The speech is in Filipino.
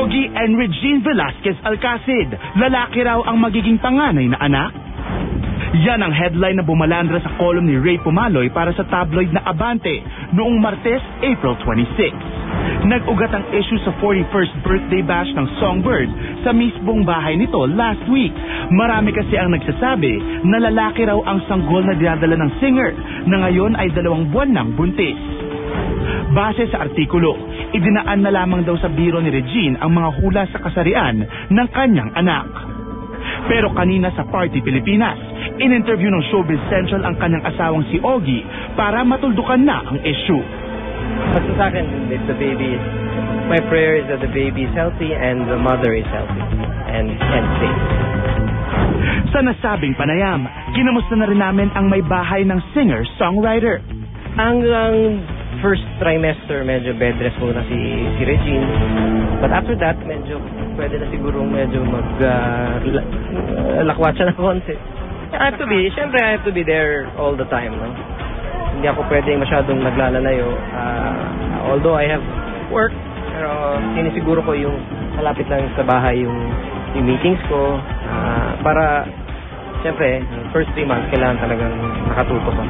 Ogie and Regine Velasquez Alcacid, lalaki raw ang magiging panganay na anak? Yan ang headline na bumalandra sa column ni Ray Pumaloy para sa tabloid na Abante noong Martes, April 26. Nag-ugat ang issue sa 41st birthday bash ng Songbird sa mismong bahay nito last week. Marami kasi ang nagsasabi na lalaki raw ang sanggol na dinadala ng singer na ngayon ay 2 buwan ng buntis. Base sa artikulo, idinaan na lamang daw sa biro ni Regine ang mga hula sa kasarian ng kanyang anak. Pero kanina sa Party Pilipinas, in-interview ng Showbiz Central ang kanyang asawang si Ogie para matuldukan na ang issue. Basta sa akin, the baby is, my prayer is that the baby is healthy and the mother is healthy and safe. Sa nasabing panayam, kinamusta na rin namin ang may bahay ng singer-songwriter. Hanggang first trimester, medyo bed rest muna si Regine. But after that, medyo pwede na siguro medyo lakwat siya na konti. Siyempre I have to be there all the time, no? Hindi ako pwedeng masyadong naglalalayo. Although I have work, pero sinisiguro ko yung malapit lang sa bahay yung meetings ko. Para, siyempre, first 3 months, kailangan talagang nakatutok ko.